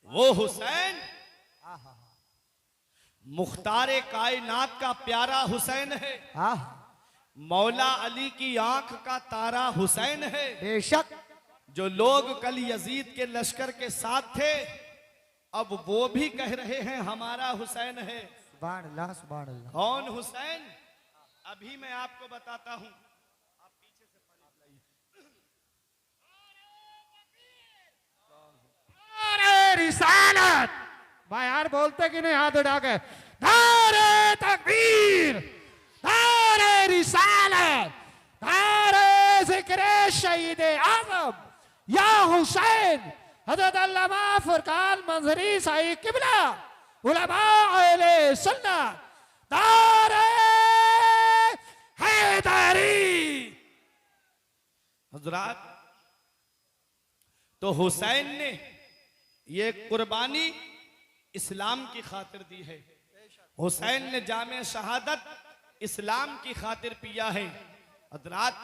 वो हुसैन मुख्तारे कायनात का प्यारा हुसैन है। मौला अली की आंख का तारा हुसैन है। बेशक। जो लोग कल यजीद के लश्कर के साथ थे, अब वो भी कह रहे हैं हमारा हुसैन है। सुभान अल्लाह, सुभान अल्लाह। कौन हुसैन? अभी मैं आपको बताता हूं। आप पीछे से पानी अरे रिसालत भाई यार, बोलते कि नहीं हाथ उठा के? नारे तकबीर, नारे रिसालत, नारे जिक्र शहीद आज़म या हुसैन हज़रत अल्लामा फुरकान मंजरी साई किबला उलमा अहले सुन्नत, नारे हैदरी। हजरात, तो हुसैन ने ये कुर्बानी इस्लाम की खातिर दी है। हुसैन ने जामे शहादत इस्लाम की खातिर पिया है। हजरात,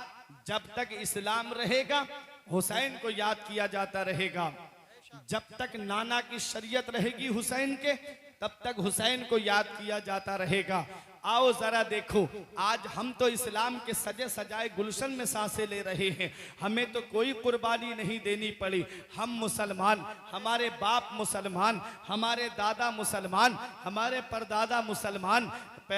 जब तक इस्लाम रहेगा हुसैन को याद किया जाता रहेगा। जब तक नाना की शरीयत रहेगी हुसैन के, तब तक हुसैन को याद किया जाता रहेगा। आओ जरा देखो, आज हम तो इस्लाम के सजे सजाए गुलशन में सांसें ले रहे हैं। हमें तो कोई कुर्बानी नहीं देनी पड़ी। हम मुसलमान, हमारे बाप मुसलमान, हमारे दादा मुसलमान, हमारे परदादा मुसलमान,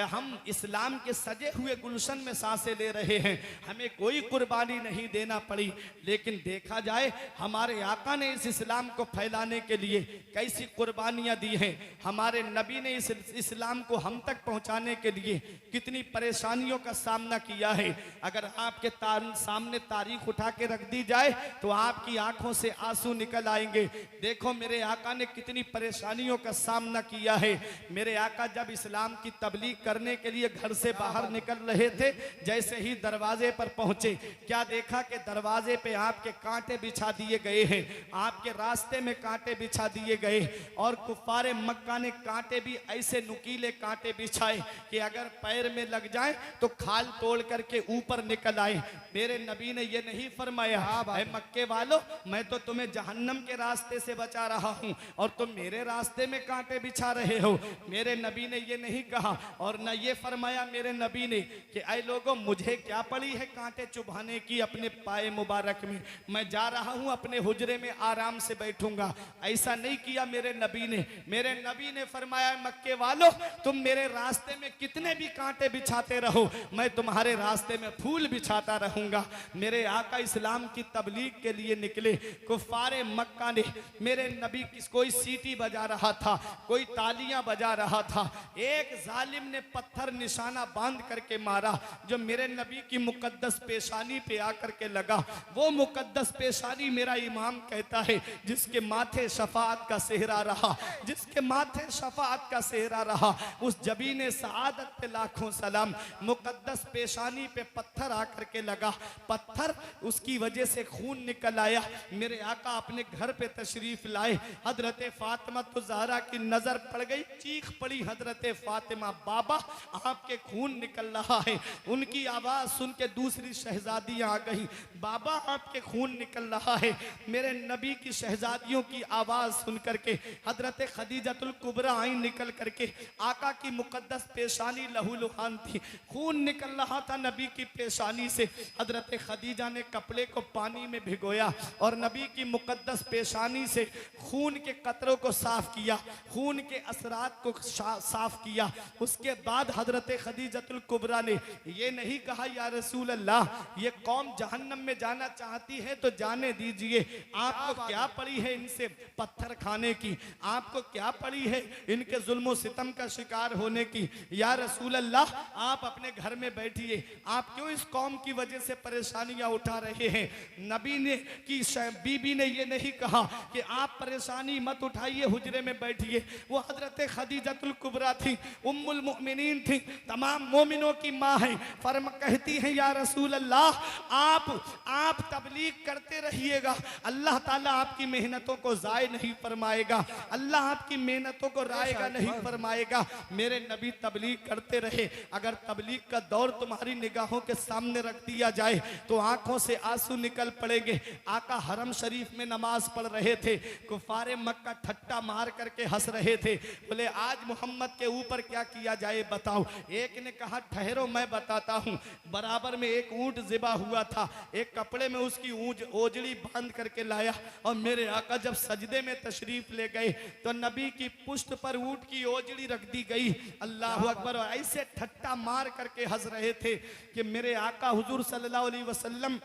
हम इस्लाम के सजे हुए गुलशन में सांसें ले रहे हैं। हमें कोई कुर्बानी नहीं देना पड़ी। लेकिन देखा जाए, हमारे आका ने इस इस्लाम को फैलाने के लिए कैसी कुर्बानियां दी हैं। हमारे नबी ने इस इस्लाम को हम तक पहुंचाने के लिए कितनी परेशानियों का सामना किया है। अगर आपके सामने तारीख उठा के रख दी जाए तो आपकी आंखों से आंसू निकल आएंगे। देखो मेरे आका ने कितनी परेशानियों का सामना किया है। मेरे आका जब इस्लाम की तबलीग करने के लिए घर से बाहर निकल रहे थे, जैसे ही दरवाजे पर पहुंचे, क्या देखा कि दरवाजे पे आपके कांटे बिछा दिए गए हैं। आपके रास्ते में कांटे बिछा दिए गए और कुफारे मक्का ने कांटे भी ऐसे नुकीले कांटे बिछाए कि अगर पैर में लग जाए तो खाल तोड़ करके ऊपर निकल आए। मेरे नबी ने यह नहीं फरमाया, ऐ मक्के वालों, मैं तो तुम्हें जहन्नम के रास्ते से बचा रहा हूं और तुम मेरे रास्ते में कांटे बिछा रहे हो। मेरे नबी ने यह नहीं कहा और न ये फरमाया मेरे नबी ने कि ऐ लोगों, मुझे क्या पड़ी है कांटे चुभाने की अपने पाए मुबारक में, मैं जा रहा हूं अपने हुजरे में आराम से बैठूंगा। ऐसा नहीं किया मेरे नबी ने। मेरे नबी ने फरमाया, मक्के वालों, तुम मेरे रास्ते में कितने भी कांटे बिछाते रहो, मैं तुम्हारे रास्ते में फूल बिछाता रहूंगा। मेरे आका इस्लाम की तबलीग के लिए निकले। कुफारे मक्का ने मेरे नबी की कोई सीटी बजा रहा था, कोई तालियां बजा रहा था। एक जालिम ने पत्थर निशाना बांध करके मारा, जो मेरे नबी की मुकद्दस पेशानी पे आकर के लगा। वो मुकद्दस पेशानी मेरा इमाम कहता है जिसके माथे शफाअत का सेहरा रहा, जिसके माथे शफाअत का सेहरा रहा, उस जबीने सआदत पे लाखों सलाम। मुकद्दस पेशानी पे पत्थर आकर के लगा, पत्थर उसकी वजह से खून निकल आया। मेरे आका अपने घर पे तशरीफ लाए। हजरत फातिमा तो ज़हरा की नजर पड़ गई, चीख पड़ी, हजरत फातिमा बाबा आपके खून निकल रहा है। उनकी आवाज सुन के दूसरी शहजादियां आ गई, बाबा आपके खून निकल रहा है। मेरे नबी की शहजादियों की आवाज सुन करके हजरत खदीजतुल कुबरा आई निकल करके। आका की मुकद्दस पेशानी लहूलुहान थी, खून निकल रहा था नबी की पेशानी से। हजरत खदीजा ने कपड़े को पानी में भिगोया और नबी की मुकद्दस पेशानी से खून के कतरों को साफ किया, खून के असरात को साफ किया। उसके बाद हजरत खदीजतुल कुबरा ने ये नहीं कहा, या रसूल अल्लाह, ये कौम जहन्नम में जाना चाहती है तो जाने दीजिए, आपको क्या पड़ी है इनसे पत्थर खाने की, आपको क्या पड़ी है इनके जुल्म सितम का शिकार होने की। या रसूल अल्लाह, आप अपने घर में बैठिए, आप क्यों इस कौम की वजह से परेशानियां उठा रहे हैं। नबी ने की बीबी ने ये नहीं कहा कि आप परेशानी मत उठाइए, हुजरे में बैठिए। वो हजरत खदीजतुल कुबरा थी, उम्मुल मुमिनीन थी, तमाम मोमिनों की माँ है। फर्म कहती है, या रसूल अल्लाह, आप तबलीग करते रहिएगा, अल्लाह ताला आपकी मेहनतों को जाय नहीं फरमाएगा, अल्लाह आपकी मेहनतों को रायगा नहीं फरमाएगा। मेरे नबी तबलीग करते रहे। अगर तबलीग का दौर तुम्हारी निगाहों के सामने रख दिया जाए तो आंखों से आंसू निकल पड़ेंगे। आका हरम शरीफ में नमाज पढ़ रहे थे, कुफारे मक्का ठट्टा मार करके हंस रहे थे। बोले आज मोहम्मद के ऊपर क्या किया जाए बताओ। एक ने कहा ठहरो मैं बताता हूँ। बराबर में एक ऊंट ज़िबा हुआ था, एक कपड़े में उसकी ओजड़ी बांध करके लाया और मेरे आका जब सजदे में तशरीफ ले गए तो नबी की पुष्ट पर ऊंट की ओजड़ी रख दी गई। अल्लाह अकबर। ऐसे ठट्टा मार करके हंस रहे थे कि मेरे आका हुजूर सल्लल्लाहु अलैहि वसल्लम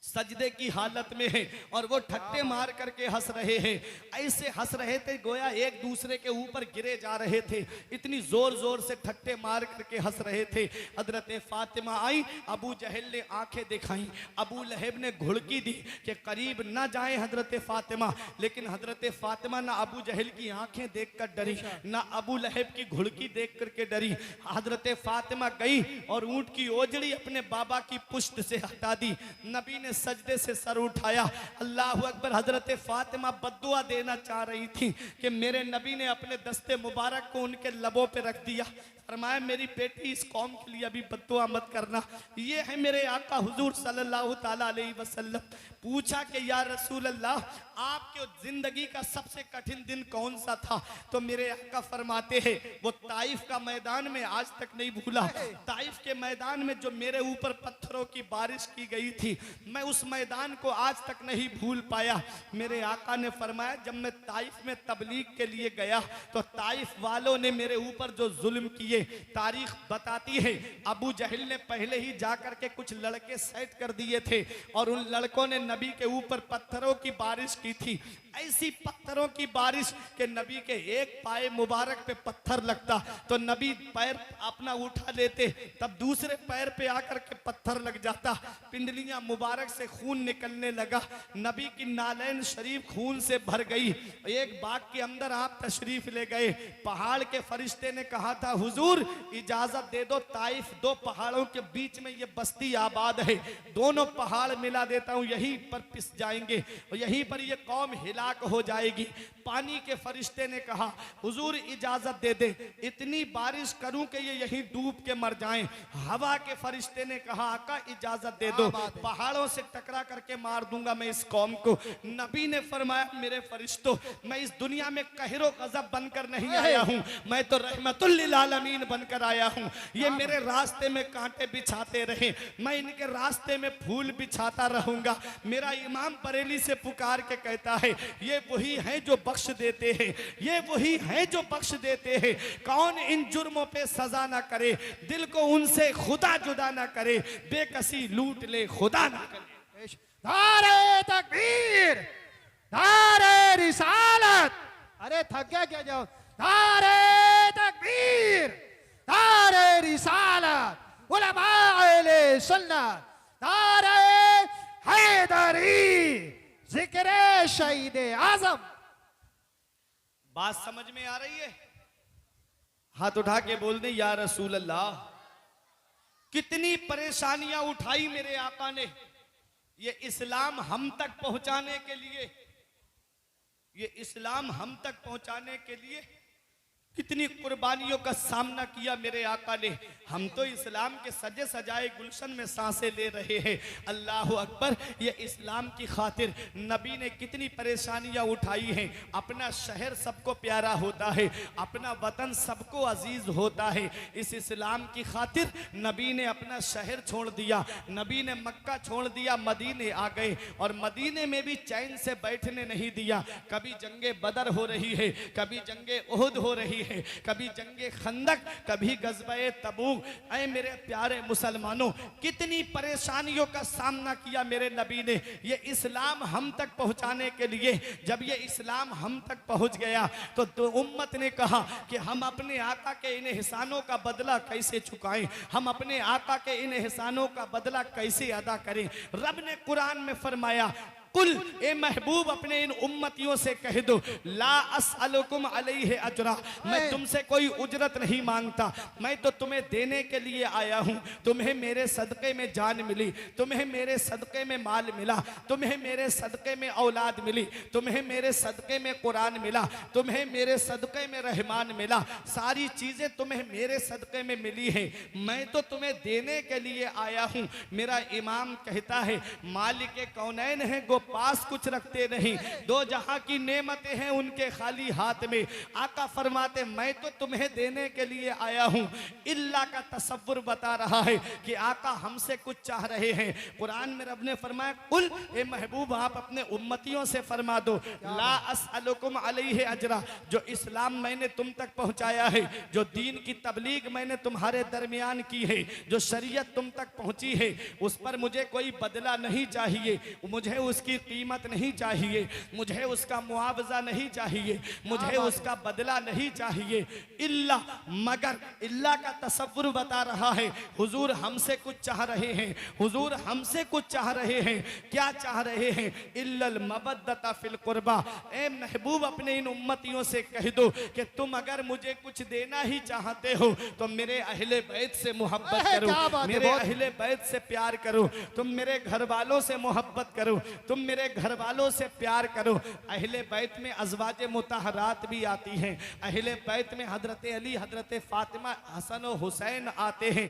सजदे की हालत में है और वो ठट्टे मार करके हंस रहे हैं। ऐसे हंस रहे थे गोया एक दूसरे के ऊपर गिरे जा रहे थे, इतनी जोर जोर से ठट्टे मार करके हंस रहे थे। हजरत फातिमा आई, अबू जहल ने आंखें दिखाई, अबू लहब ने घुड़की दी कि करीब न जाए हजरत फातिमा। लेकिन हजरत फातिमा ना अबू जहल की आंखें देखकर डरी, ना अबू लहब की घुड़की देख करके डरी। हजरत फातिमा गई और ऊंट की ओजड़ी अपने बाबा की पुष्ट से हटा दी। नबी ने सजदे से सर उठाया। अल्लाह अकबर। हजरत फातिमा बद्दुआ देना चाह रही थी कि मेरे नबी ने अपने दस्ते मुबारक को उनके लबों पे रख दिया। फरमाया मेरी बेटी इस कौम के लिए अभी बद्दुआ मत करना। ये है मेरे आका हुजूर सल्लल्लाहु ताला अलैहि वसल्लम। पूछा कि या रसूल अल्लाह आपके जिंदगी का सबसे कठिन दिन कौन सा था? तो मेरे आका फरमाते हैं वो ताइफ का मैदान में आज तक नहीं भूला। ताइफ के मैदान में जो मेरे ऊपर पत्थरों की बारिश की गई थी, मैं उस मैदान को आज तक नहीं भूल पाया। मेरे आका ने फरमाया जब मैं ताइफ में तबलीग के लिए गया तो ताइफ वालों ने मेरे ऊपर जो जुल्म किए, तारीख बताती है अबू जहल ने पहले ही जाकर के कुछ लड़के सेट कर दिए थे और उन लड़कों ने नबी के ऊपर पत्थरों की बारिश की थी। ऐसी पत्थरों की बारिश के नबी के एक पाए मुबारक पे पत्थर लगता तो नबी पैर अपना उठा लेते, तब दूसरे पैर पे आकर के पत्थर लग जाता। पिंडलियां मुबारक से खून निकलने लगा। नबी की नालैन शरीफ खून से भर गई। एक बाग के अंदर आप तशरीफ ले गए। पहाड़ के फरिश्ते ने कहा था हुजूर इजाजत दे दो, ताइफ दो पहाड़ों के बीच में ये बस्ती आबाद है, दोनों पहाड़ मिला देता हूं, यहीं पर पिस जाएंगे और यहीं पर ये कौम हिलाक हो जाएगी। पानी के फरिश्ते ने कहा हुजूर इजाजत दे दे, इतनी बारिश करूं कि ये यहीं डूब के मर जाएं। हवा के फरिश्ते ने कहा आका इजाजत दे दो, पहाड़ों से टकरा करके मार दूंगा मैं इस कौम को। नबी ने फरमाया मेरे फरिश्तों मैं इस दुनिया में कहरो गजब बनकर नहीं आया हूं, मैं तो रहमतुल लिल आलमीन बनकर आया हूं। ये मेरे रास्ते में कांटे बिछाते रहे, मैं इनके रास्ते में फूल बिछाता रहूंगा। मेरा इमाम बरेली से पुकार के कहता है ये वही हैं जो बख्श देते हैं, ये वही हैं जो बख्श देते हैं। कौन इन जुर्मों पे सजा ना करे, दिल को उनसे खुदा जुदा ना करे, बेकसी लूट ले खुदा ना करे। नारे तकबीर, नारे रिसालत। अरे थक गया क्या जाओ? नारे तकबीर, नारे रिसालत, उलमाए सुन्नत, नारे हैदरी, जिक्र शहीद आजम। बात समझ में आ रही है? हाथ उठा के बोल दे या रसूल अल्लाह। कितनी परेशानियां उठाई मेरे आका ने ये इस्लाम हम तक पहुंचाने के लिए, ये इस्लाम हम तक पहुंचाने के लिए कितनी कुर्बानियों का सामना किया मेरे आका ने। हम तो इस्लाम के सजे सजाए गुलशन में सांसें ले रहे हैं। अल्लाह अकबर। ये इस्लाम की खातिर नबी ने कितनी परेशानियां उठाई हैं। अपना शहर सबको प्यारा होता है, अपना वतन सबको अजीज होता है। इस इस्लाम की खातिर नबी ने अपना शहर छोड़ दिया, नबी ने मक्का छोड़ दिया, मदीने आ गए और मदीने में भी चैन से बैठने नहीं दिया। कभी जंगे बदर हो रही है, कभी जंगे उहुद हो रही है, कभी जंगे खंदक, कभी गज़वे तबूक। ऐ मेरे प्यारे मुसलमानों कितनी परेशानियों का सामना किया मेरे नबी ने ये इस्लाम हम तक पहुंचाने के लिए। जब ये इस्लाम हम तक पहुंच गया तो उम्मत ने कहा कि हम अपने आका के इन एहसानों का बदला कैसे चुकाएं, हम अपने आका के इन एहसानों का बदला कैसे अदा करें। रब ने कुरान में फरमाया कुल ए महबूब अपने इन उम्मतियों से कह दो, ला अस्अलुकुम अलैहि अजरा, मैं तुमसे कोई उजरत नहीं मांगता, मैं तो तुम्हें देने के लिए आया हूं। तुम्हें मेरे सदक़े में जान मिली, तुम्हें मेरे सदक़े में माल मिला, तुम्हें मेरे सदक़े में औलाद मिली, तुम्हें मेरे सदक़े में कुरान मिला, तुम्हें मेरे सदक़े में रहमान मिला, सारी चीजें तुम्हें मेरे सदक़े में मिली हैं। मैं तो तुम्हें देने के लिए आया हूं। मेरा इमाम कहता है, मालिक कौनैन है गो पास कुछ रखते नहीं, दो जहां की नेमतें हैं उनके खाली हाथ में। आका फरमाते, मैं तो तुम्हें देने के लिए आया हूं। इल्ला का तसव्वुर बता रहा है कि आका हमसे कुछ चाह रहे हैं। कुरान में रब ने फरमाया, कुल ए महबूब आप अपने उम्मतियों से फरमा दो, ला अस्अलुकुम अलैहि अजरा, जो इस्लाम मैंने तुम तक पहुंचाया है, जो दीन की तबलीग मैंने तुम्हारे दरमियान की है, जो शरीयत तुम तक पहुंची है, उस पर मुझे कोई बदला नहीं चाहिए, मुझे उसकी कीमत नहीं चाहिए, मुझे उसका मुआवजा नहीं चाहिए, मुझे उसका बदला नहीं चाहिए। इल्ला, मगर इल्ला का तसव्वुर बता रहा है, हुजूर हमसे कुछ चाह रहे हैं, हुजूर हमसे कुछ चाह रहे हैं। क्या चाह रहे हैं? इल्लल मबद्दता फिल कुर्बा। ए महबूब अपने इन उम्मतियों से कह दो कि तुम अगर मुझे कुछ देना ही चाहते हो तो मेरे अहले बैत से मोहब्बत करो, मेरे अहले बैत से प्यार करो, तुम मेरे घर वालों से मोहब्बत करो, तुम मेरे घर वालों से प्यार करो। अहले बैत में अज़वाज मुतहरात भी आती हैं, अहले बैत में हजरत अली, हजरत फातिमा, हसन और हुसैन आते हैं।